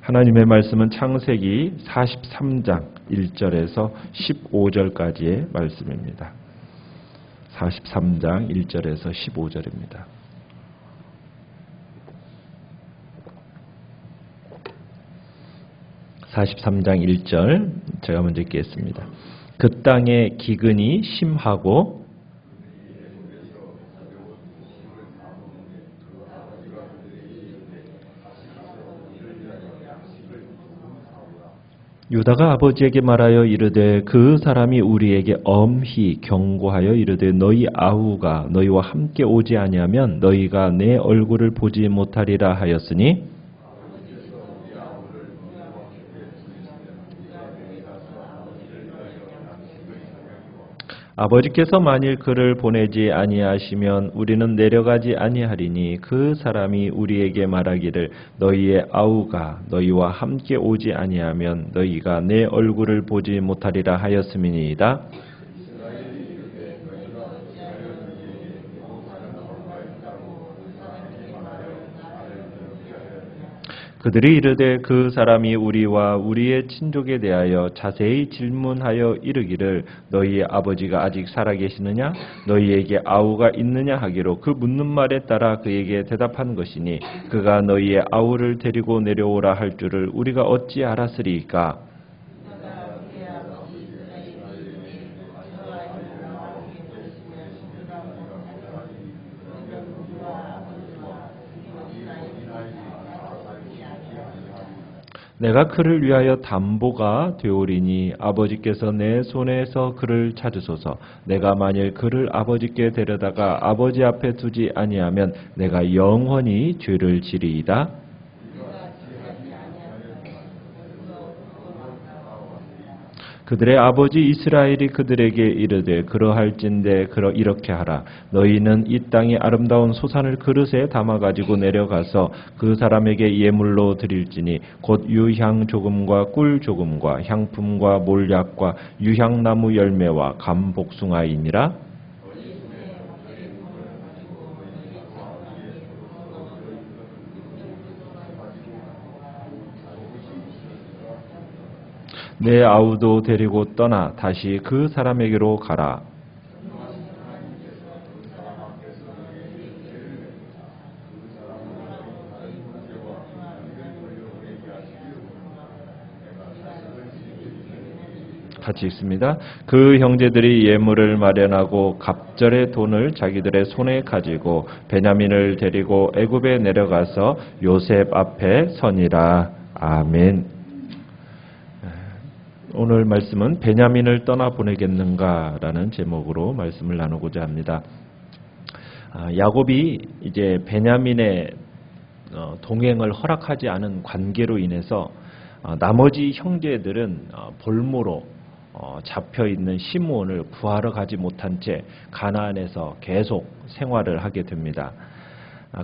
하나님의 말씀은 창세기 43장 1절에서 15절까지의 말씀입니다. 43장 1절에서 15절입니다. (43장 1절) 제가 먼저 읽겠습니다. 그 땅에 기근이 심하고 유다가 아버지에게 말하여 이르되 그 사람이 우리에게 엄히 경고하여 이르되 너희 아우가 너희와 함께 오지 아니하면 너희가 내 얼굴을 보지 못하리라 하였으니 아버지께서 만일 그를 보내지 아니하시면 우리는 내려가지 아니하리니 그 사람이 우리에게 말하기를 너희의 아우가 너희와 함께 오지 아니하면 너희가 내 얼굴을 보지 못하리라 하였음이니이다. 그들이 이르되 그 사람이 우리와 우리의 친족에 대하여 자세히 질문하여 이르기를 너희의 아버지가 아직 살아계시느냐 너희에게 아우가 있느냐 하기로 그 묻는 말에 따라 그에게 대답한 것이니 그가 너희의 아우를 데리고 내려오라 할 줄을 우리가 어찌 알았으리까. 내가 그를 위하여 담보가 되오리니 아버지께서 내 손에서 그를 찾으소서. 내가 만일 그를 아버지께 데려다가 아버지 앞에 두지 아니하면 내가 영원히 죄를 지리이다. 그들의 아버지 이스라엘이 그들에게 이르되 그러할진대 이렇게 하라. 너희는 이 땅의 아름다운 소산을 그릇에 담아가지고 내려가서 그 사람에게 예물로 드릴지니 곧 유향 조금과 꿀 조금과 향품과 몰약과 유향나무 열매와 감복숭아이니라. 내 아우도 데리고 떠나 다시 그 사람에게로 가라. 같이 읽습니다. 그 형제들이 예물을 마련하고 갑절의 돈을 자기들의 손에 가지고 베냐민을 데리고 애굽에 내려가서 요셉 앞에 서니라. 아멘. 오늘 말씀은 베냐민을 떠나보내겠는가라는 제목으로 말씀을 나누고자 합니다. 야곱이 이제 베냐민의 동행을 허락하지 않은 관계로 인해서 나머지 형제들은 볼모로 잡혀있는 시므온을 구하러 가지 못한 채 가나안에서 계속 생활을 하게 됩니다.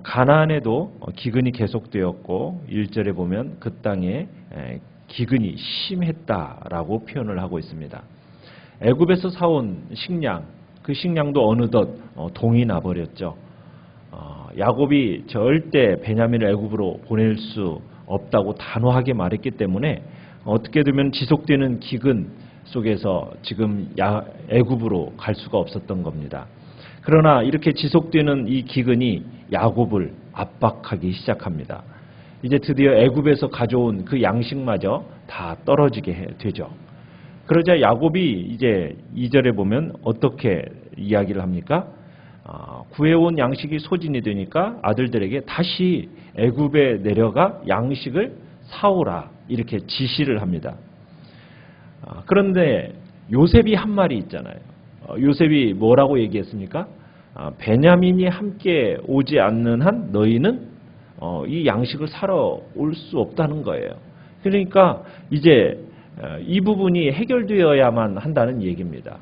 가나안에도 기근이 계속되었고 1절에 보면 그 땅에 기근이 심했다라고 표현을 하고 있습니다. 애굽에서 사온 식량, 그 식량도 어느덧 동이 나버렸죠. 야곱이 절대 베냐민을 애굽으로 보낼 수 없다고 단호하게 말했기 때문에 어떻게 되면 지속되는 기근 속에서 지금 애굽으로 갈 수가 없었던 겁니다. 그러나 이렇게 지속되는 이 기근이 야곱을 압박하기 시작합니다. 이제 드디어 애굽에서 가져온 그 양식마저 다 떨어지게 되죠. 그러자 야곱이 이제 2절에 보면 어떻게 이야기를 합니까? 구해온 양식이 소진이 되니까 아들들에게 다시 애굽에 내려가 양식을 사오라 이렇게 지시를 합니다. 그런데 요셉이 한 말이 있잖아요. 요셉이 뭐라고 얘기했습니까? 베냐민이 함께 오지 않는 한 너희는 이 양식을 사러 올 수 없다는 거예요. 그러니까 이제 이 부분이 해결되어야만 한다는 얘기입니다.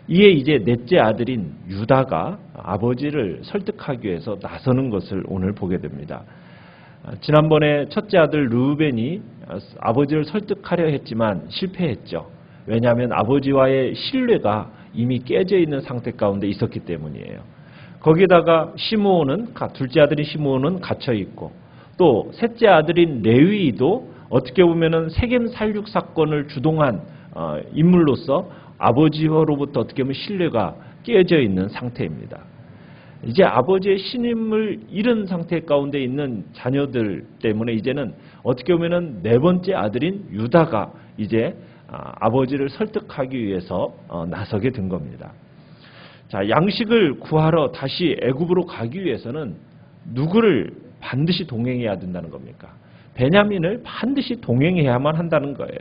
이에 이제 넷째 아들인 유다가 아버지를 설득하기 위해서 나서는 것을 오늘 보게 됩니다. 지난번에 첫째 아들 르우벤이 아버지를 설득하려 했지만 실패했죠. 왜냐하면 아버지와의 신뢰가 이미 깨져 있는 상태 가운데 있었기 때문이에요. 거기다가 시므온은 둘째 아들인 시므온은 갇혀 있고 또 셋째 아들인 레위도 어떻게 보면은 세겜 살육 사건을 주동한 인물로서 아버지로부터 어떻게 보면 신뢰가 깨져 있는 상태입니다. 이제 아버지의 신임을 잃은 상태 가운데 있는 자녀들 때문에 이제는 어떻게 보면은 네 번째 아들인 유다가 이제 아버지를 설득하기 위해서 나서게 된 겁니다. 자, 양식을 구하러 다시 애굽으로 가기 위해서는 누구를 반드시 동행해야 된다는 겁니까? 베냐민을 반드시 동행해야만 한다는 거예요.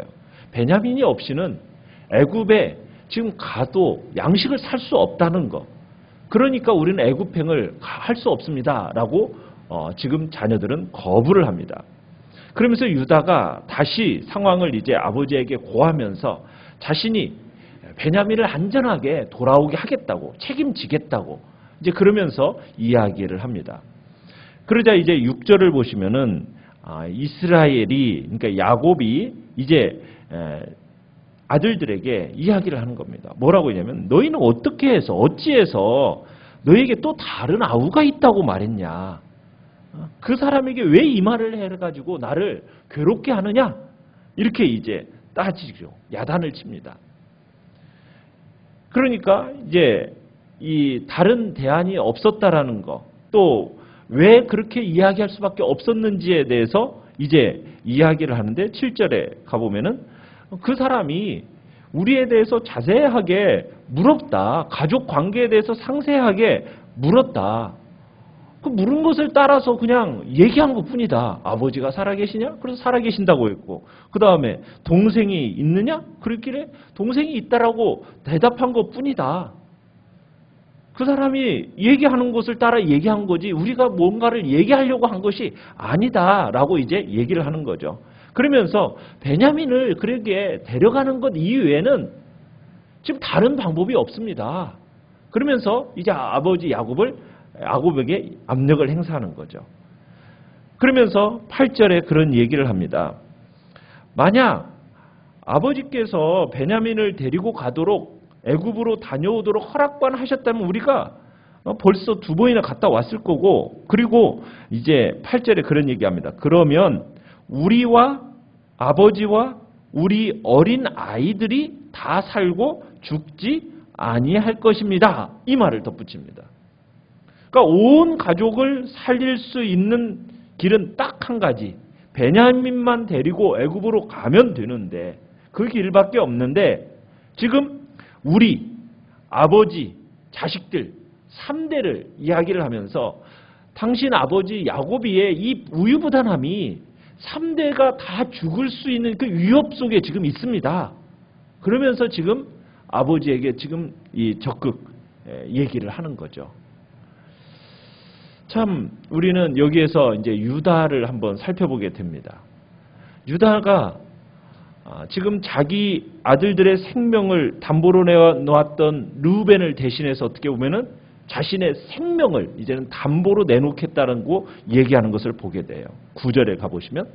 베냐민이 없이는 애굽에 지금 가도 양식을 살 수 없다는 거. 그러니까 우리는 애굽행을 할 수 없습니다라고 지금 자녀들은 거부를 합니다. 그러면서 유다가 다시 상황을 이제 아버지에게 고하면서 자신이 베냐민을 안전하게 돌아오게 하겠다고, 책임지겠다고 이제 그러면서 이야기를 합니다. 그러자 이제 6절을 보시면은 이스라엘이, 그러니까 야곱이 이제 아들들에게 이야기를 하는 겁니다. 뭐라고 하냐면 너희는 어떻게 해서 어찌해서 너에게 또 다른 아우가 있다고 말했냐? 그 사람에게 왜 이 말을 해가지고 나를 괴롭게 하느냐? 이렇게 이제 따지죠. 야단을 칩니다. 그러니까 이제 이 다른 대안이 없었다라는 거, 또 왜 그렇게 이야기할 수밖에 없었는지에 대해서 이제 이야기를 하는데 7절에 가보면은 그 사람이 우리에 대해서 자세하게 물었다. 가족 관계에 대해서 상세하게 물었다. 그 물은 것을 따라서 그냥 얘기한 것뿐이다. 아버지가 살아계시냐? 그래서 살아계신다고 했고, 그 다음에 동생이 있느냐? 그랬길래 동생이 있다라고 대답한 것뿐이다. 그 사람이 얘기하는 것을 따라 얘기한 거지 우리가 뭔가를 얘기하려고 한 것이 아니다라고 이제 얘기를 하는 거죠. 그러면서 베냐민을 그렇게 데려가는 것 이외에는 지금 다른 방법이 없습니다. 그러면서 이제 아버지 야곱에게 압력을 행사하는 거죠. 그러면서 8절에 그런 얘기를 합니다. 만약 아버지께서 베냐민을 데리고 가도록 애굽으로 다녀오도록 허락만 하셨다면 우리가 벌써 2번이나 갔다 왔을 거고, 그리고 이제 8절에 그런 얘기합니다. 그러면 우리와 아버지와 우리 어린 아이들이 다 살고 죽지 아니할 것입니다. 이 말을 덧붙입니다. 그러니까 온 가족을 살릴 수 있는 길은 딱 한 가지. 베냐민만 데리고 애굽으로 가면 되는데 그 길밖에 없는데 지금 우리 아버지, 자식들 3대를 이야기를 하면서 당신 아버지 야곱이의 이 우유부단함이 3대가 다 죽을 수 있는 그 위협 속에 지금 있습니다. 그러면서 지금 아버지에게 지금 이 적극 얘기를 하는 거죠. 참 우리는 여기에서 이제 유다를 한번 살펴보게 됩니다. 유다가 지금 자기 아들들의 생명을 담보로 내놓았던 르우벤을 대신해서 어떻게 보면은 자신의 생명을 이제는 담보로 내놓겠다는 거 얘기하는 것을 보게 돼요. 9절에 가보시면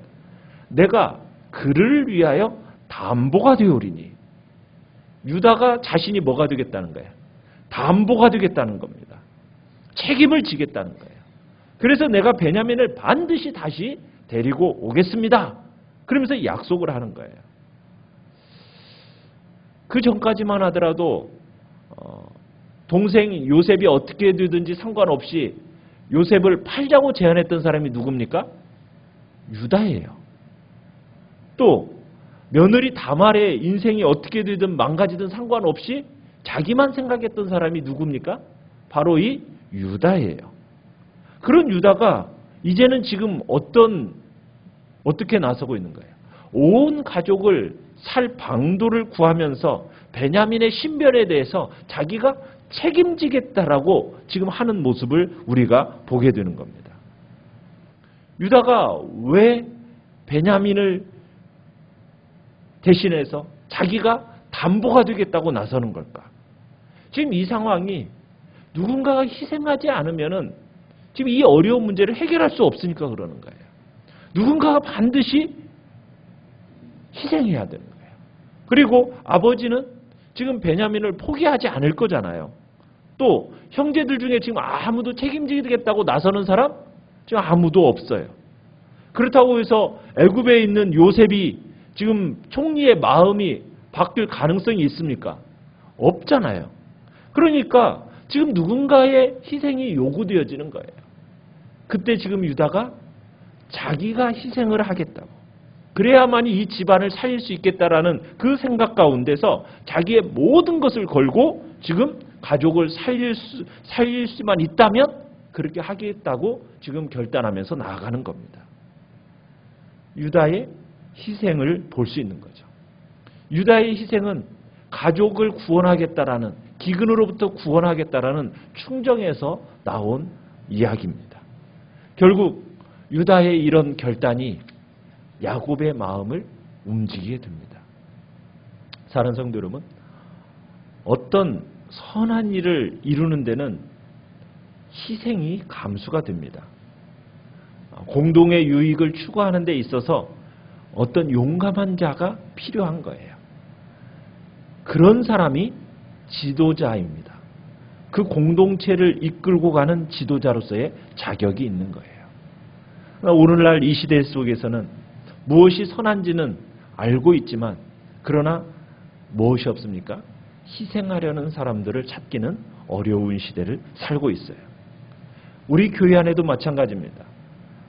내가 그를 위하여 담보가 되오리니, 유다가 자신이 뭐가 되겠다는 거예요? 담보가 되겠다는 겁니다. 책임을 지겠다는 거예요. 그래서 내가 베냐민을 반드시 다시 데리고 오겠습니다. 그러면서 약속을 하는 거예요. 그 전까지만 하더라도 동생 요셉이 어떻게 되든지 상관없이 요셉을 팔자고 제안했던 사람이 누굽니까? 유다예요. 또 며느리 다말의 인생이 어떻게 되든 망가지든 상관없이 자기만 생각했던 사람이 누굽니까? 바로 이 유다예요. 그런 유다가 이제는 지금 어떻게 나서고 있는 거예요? 온 가족을 살 방도를 구하면서 베냐민의 신변에 대해서 자기가 책임지겠다라고 지금 하는 모습을 우리가 보게 되는 겁니다. 유다가 왜 베냐민을 대신해서 자기가 담보가 되겠다고 나서는 걸까? 지금 이 상황이 누군가가 희생하지 않으면은 지금 이 어려운 문제를 해결할 수 없으니까 그러는 거예요. 누군가가 반드시 희생해야 되는 거예요. 그리고 아버지는 지금 베냐민을 포기하지 않을 거잖아요. 또 형제들 중에 지금 아무도 책임지겠다고 나서는 사람 지금 아무도 없어요. 그렇다고 해서 애굽에 있는 요셉이 지금 총리의 마음이 바뀔 가능성이 있습니까? 없잖아요. 그러니까 지금 누군가의 희생이 요구되어지는 거예요. 그때 지금 유다가 자기가 희생을 하겠다고. 그래야만이 이 집안을 살릴 수 있겠다라는 그 생각 가운데서 자기의 모든 것을 걸고 지금 가족을 살릴 수만 있다면 그렇게 하겠다고 지금 결단하면서 나아가는 겁니다. 유다의 희생을 볼 수 있는 거죠. 유다의 희생은 가족을 구원하겠다라는, 기근으로부터 구원하겠다라는 충정에서 나온 이야기입니다. 결국 유다의 이런 결단이 야곱의 마음을 움직이게 됩니다. 사랑하는 성도 여러분, 어떤 선한 일을 이루는 데는 희생이 감수가 됩니다. 공동의 유익을 추구하는 데 있어서 어떤 용감한 자가 필요한 거예요. 그런 사람이 지도자입니다. 그 공동체를 이끌고 가는 지도자로서의 자격이 있는 거예요. 오늘날 이 시대 속에서는 무엇이 선한지는 알고 있지만 그러나 무엇이 없습니까? 희생하려는 사람들을 찾기는 어려운 시대를 살고 있어요. 우리 교회 안에도 마찬가지입니다.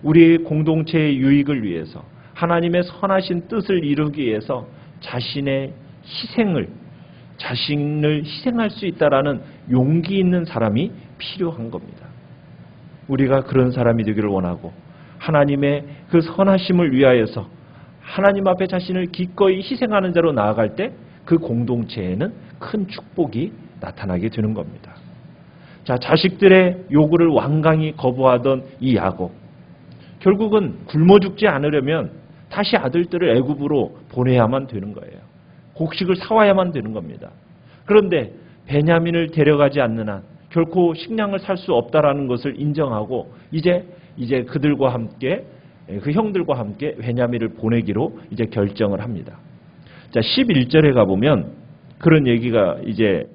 우리 공동체의 유익을 위해서 하나님의 선하신 뜻을 이루기 위해서 자신을 희생할 수 있다라는 용기 있는 사람이 필요한 겁니다. 우리가 그런 사람이 되기를 원하고 하나님의 그 선하심을 위하여서 하나님 앞에 자신을 기꺼이 희생하는 자로 나아갈 때 그 공동체에는 큰 축복이 나타나게 되는 겁니다. 자, 자식들의 요구를 완강히 거부하던 이 야곱, 결국은 굶어 죽지 않으려면 다시 아들들을 애굽으로 보내야만 되는 거예요. 곡식을 사와야만 되는 겁니다. 그런데 베냐민을 데려가지 않는 한 결코 식량을 살 수 없다라는 것을 인정하고 이제 그들과 함께, 그 형들과 함께 베냐민을 보내기로 이제 결정을 합니다. 자, 11절에 가보면 그런 얘기가 이제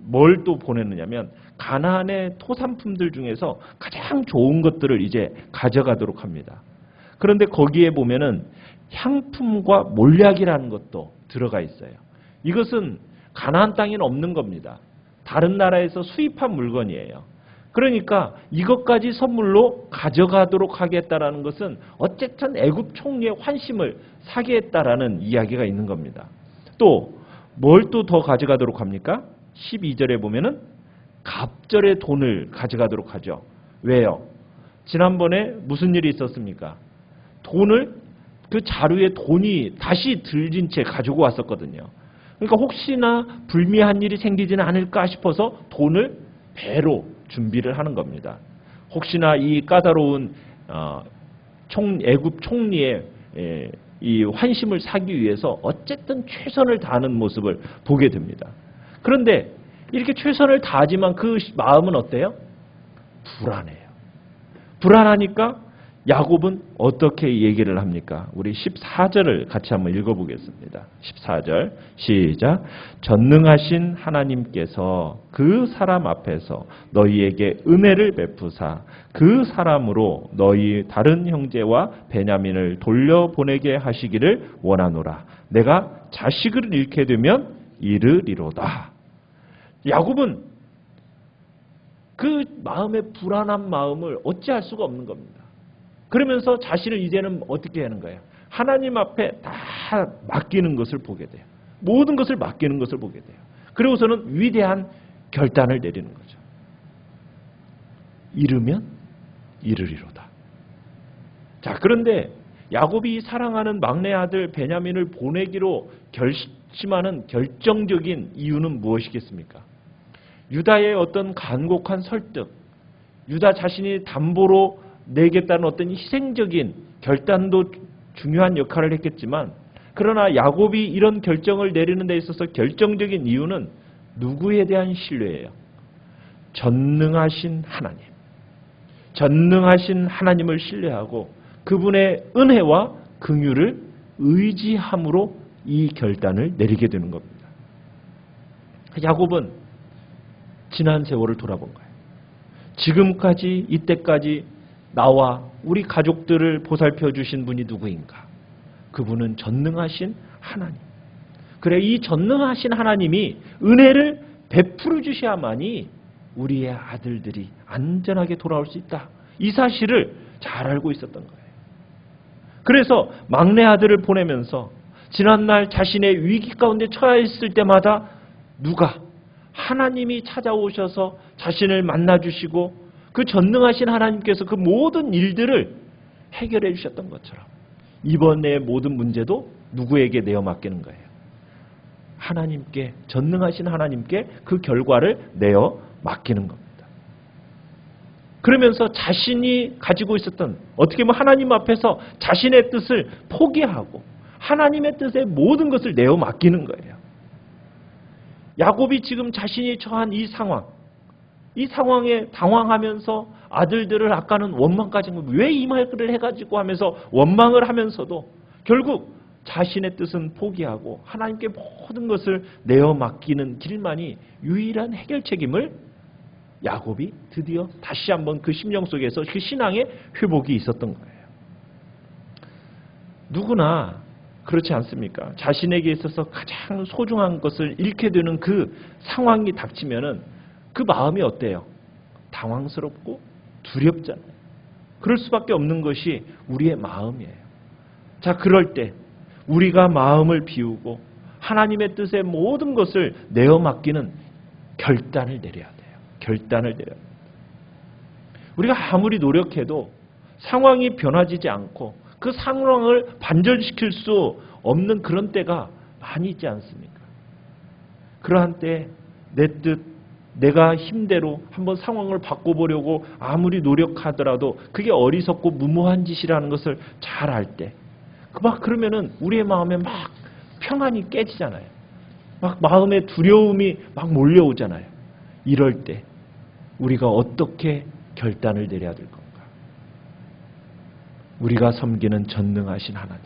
뭘 또 보냈느냐면 가나안의 토산품들 중에서 가장 좋은 것들을 이제 가져가도록 합니다. 그런데 거기에 보면은 향품과 몰약이라는 것도 들어가 있어요. 이것은 가나안 땅에는 없는 겁니다. 다른 나라에서 수입한 물건이에요. 그러니까 이것까지 선물로 가져가도록 하겠다라는 것은 어쨌든 애굽 총리의 환심을 사게 했다라는 이야기가 있는 겁니다. 또 뭘 또 더 가져가도록 합니까? 12절에 보면은 갑절의 돈을 가져가도록 하죠. 왜요? 지난번에 무슨 일이 있었습니까? 돈을, 그 자루에 돈이 다시 들진 채 가지고 왔었거든요. 그러니까 혹시나 불미한 일이 생기지는 않을까 싶어서 돈을 배로 준비를 하는 겁니다. 혹시나 이 까다로운 애굽 총리의 이 환심을 사기 위해서 어쨌든 최선을 다하는 모습을 보게 됩니다. 그런데 이렇게 최선을 다하지만 그 마음은 어때요? 불안해요. 불안하니까 야곱은 어떻게 얘기를 합니까? 우리 14절을 같이 한번 읽어보겠습니다. 14절 시작. 전능하신 하나님께서 그 사람 앞에서 너희에게 은혜를 베푸사 그 사람으로 너희 다른 형제와 베냐민을 돌려보내게 하시기를 원하노라. 내가 자식을 잃게 되면 이르리로다. 야곱은 그 마음의 불안한 마음을 어찌할 수가 없는 겁니다. 그러면서 자신을 이제는 어떻게 하는 거예요? 하나님 앞에 다 맡기는 것을 보게 돼요. 모든 것을 맡기는 것을 보게 돼요. 그리고서는 위대한 결단을 내리는 거죠. 이르면 이르리로다. 자, 그런데 야곱이 사랑하는 막내 아들 베냐민을 보내기로 결심하는 결정적인 이유는 무엇이겠습니까? 유다의 어떤 간곡한 설득, 유다 자신이 담보로 내겠다는 어떤 희생적인 결단도 중요한 역할을 했겠지만, 그러나 야곱이 이런 결정을 내리는 데 있어서 결정적인 이유는 누구에 대한 신뢰예요? 전능하신 하나님. 전능하신 하나님을 신뢰하고 그분의 은혜와 긍휼을 의지함으로 이 결단을 내리게 되는 겁니다. 야곱은 지난 세월을 돌아본 거예요. 지금까지 이때까지 나와 우리 가족들을 보살펴 주신 분이 누구인가? 그분은 전능하신 하나님. 그래, 이 전능하신 하나님이 은혜를 베풀어 주셔야만이 우리의 아들들이 안전하게 돌아올 수 있다. 이 사실을 잘 알고 있었던 거예요. 그래서 막내 아들을 보내면서 지난날 자신의 위기 가운데 처해 있을 때마다 누가 하나님이 찾아오셔서 자신을 만나주시고 그 전능하신 하나님께서 그 모든 일들을 해결해 주셨던 것처럼 이번의 모든 문제도 누구에게 내어 맡기는 거예요? 하나님께, 전능하신 하나님께 그 결과를 내어 맡기는 겁니다. 그러면서 자신이 가지고 있었던, 어떻게 보면 하나님 앞에서 자신의 뜻을 포기하고 하나님의 뜻에 모든 것을 내어 맡기는 거예요. 야곱이 지금 자신이 처한 이 상황에 당황하면서 아들들을 아까는 원망까지 왜 이 말을 해가지고 하면서 원망을 하면서도 결국 자신의 뜻은 포기하고 하나님께 모든 것을 내어 맡기는 길만이 유일한 해결 책임을 야곱이 드디어 다시 한번 그 심령 속에서 그 신앙의 회복이 있었던 거예요. 누구나 그렇지 않습니까? 자신에게 있어서 가장 소중한 것을 잃게 되는 그 상황이 닥치면은 그 마음이 어때요? 당황스럽고 두렵잖아요. 그럴 수밖에 없는 것이 우리의 마음이에요. 자, 그럴 때 우리가 마음을 비우고 하나님의 뜻에 모든 것을 내어 맡기는 결단을 내려야 돼요. 결단을 내려야 돼요. 우리가 아무리 노력해도 상황이 변화지지 않고 그 상황을 반전시킬 수 없는 그런 때가 많이 있지 않습니까? 그러한 때 내 뜻, 내가 힘대로 한번 상황을 바꿔보려고 아무리 노력하더라도 그게 어리석고 무모한 짓이라는 것을 잘 알 때, 그러면은 우리의 마음에 막 평안이 깨지잖아요. 막 마음에 두려움이 막 몰려오잖아요. 이럴 때 우리가 어떻게 결단을 내려야 될 건가? 우리가 섬기는 전능하신 하나님,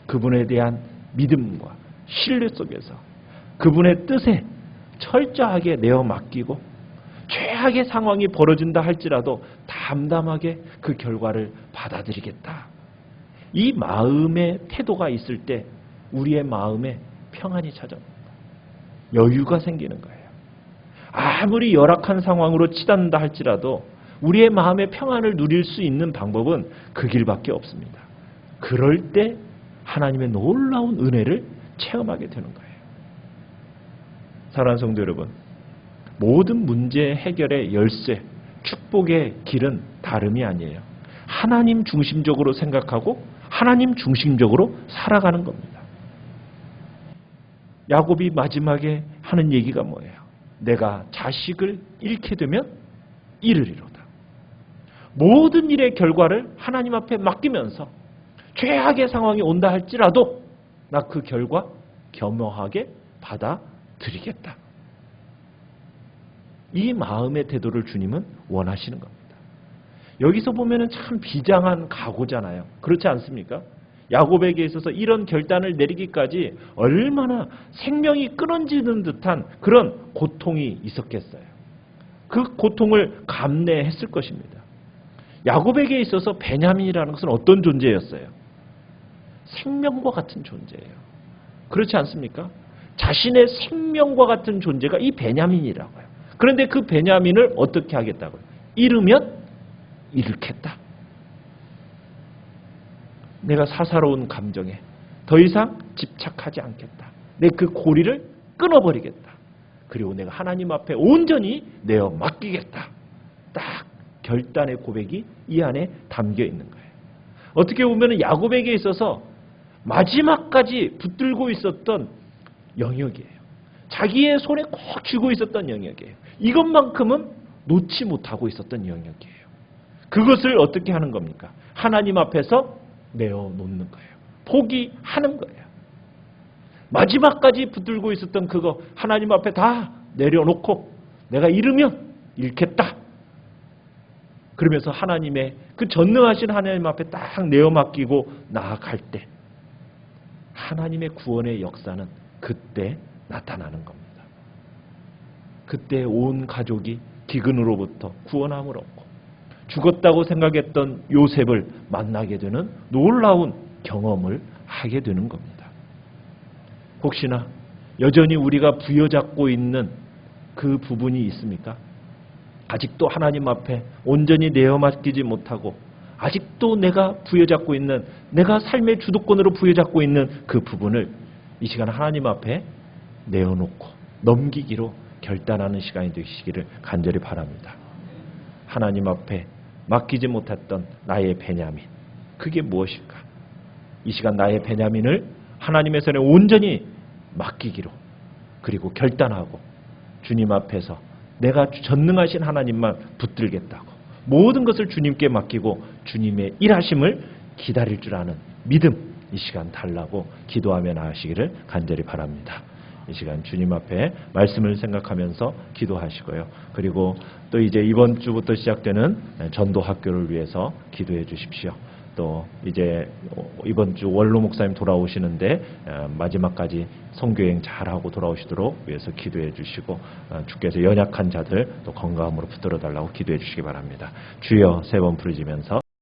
그분에 대한 믿음과 신뢰 속에서 그분의 뜻에 철저하게 내어 맡기고 최악의 상황이 벌어진다 할지라도 담담하게 그 결과를 받아들이겠다. 이 마음의 태도가 있을 때 우리의 마음에 평안이 찾아옵니다. 여유가 생기는 거예요. 아무리 열악한 상황으로 치닫는다 할지라도 우리의 마음의 평안을 누릴 수 있는 방법은 그 길밖에 없습니다. 그럴 때 하나님의 놀라운 은혜를 체험하게 되는 거예요. 사랑하는 성도 여러분, 모든 문제 해결의 열쇠, 축복의 길은 다름이 아니에요. 하나님 중심적으로 생각하고 하나님 중심적으로 살아가는 겁니다. 야곱이 마지막에 하는 얘기가 뭐예요? 내가 자식을 잃게 되면 잃으리로다. 모든 일의 결과를 하나님 앞에 맡기면서 최악의 상황이 온다 할지라도 나 그 결과 겸허하게 받아들이겠다. 이 마음의 태도를 주님은 원하시는 겁니다. 여기서 보면은 참 비장한 각오잖아요. 그렇지 않습니까? 야곱에게 있어서 이런 결단을 내리기까지 얼마나 생명이 끊어지는 듯한 그런 고통이 있었겠어요. 그 고통을 감내했을 것입니다. 야곱에게 있어서 베냐민이라는 것은 어떤 존재였어요? 생명과 같은 존재예요. 그렇지 않습니까? 자신의 생명과 같은 존재가 이 베냐민이라고요. 그런데 그 베냐민을 어떻게 하겠다고요? 잃으면 잃겠다. 내가 사사로운 감정에 더 이상 집착하지 않겠다. 내 그 고리를 끊어버리겠다. 그리고 내가 하나님 앞에 온전히 내어 맡기겠다. 딱 결단의 고백이 이 안에 담겨 있는 거예요. 어떻게 보면 야곱에게 있어서 마지막까지 붙들고 있었던 영역이에요. 자기의 손에 꼭 쥐고 있었던 영역이에요. 이것만큼은 놓지 못하고 있었던 영역이에요. 그것을 어떻게 하는 겁니까? 하나님 앞에서 내어놓는 거예요. 포기하는 거예요. 마지막까지 붙들고 있었던 그거 하나님 앞에 다 내려놓고 내가 잃으면 잃겠다. 그러면서 하나님의 그 전능하신 하나님 앞에 딱 내어 맡기고 나아갈 때 하나님의 구원의 역사는 그때 나타나는 겁니다. 그때 온 가족이 기근으로부터 구원함을 얻고 죽었다고 생각했던 요셉을 만나게 되는 놀라운 경험을 하게 되는 겁니다. 혹시나 여전히 우리가 부여잡고 있는 그 부분이 있습니까? 아직도 하나님 앞에 온전히 내어 맡기지 못하고 아직도 내가 부여잡고 있는, 내가 삶의 주도권으로 부여잡고 있는 그 부분을 이 시간 하나님 앞에 내어놓고 넘기기로 결단하는 시간이 되시기를 간절히 바랍니다. 하나님 앞에 맡기지 못했던 나의 베냐민, 그게 무엇일까? 이 시간 나의 베냐민을 하나님의 손에 온전히 맡기기로, 그리고 결단하고 주님 앞에서 내가 전능하신 하나님만 붙들겠다고 모든 것을 주님께 맡기고 주님의 일하심을 기다릴 줄 아는 믿음, 이 시간 달라고 기도하며 나가시기를 간절히 바랍니다. 이 시간 주님 앞에 말씀을 생각하면서 기도하시고요. 그리고 또 이제 이번 주부터 시작되는 전도 학교를 위해서 기도해 주십시오. 또 이제 이번 주 원로 목사님 돌아오시는데 마지막까지 선교행 잘하고 돌아오시도록 위해서 기도해 주시고, 주께서 연약한 자들 또 건강함으로 붙들어 달라고 기도해 주시기 바랍니다. 주여 세 번 부르짖으면서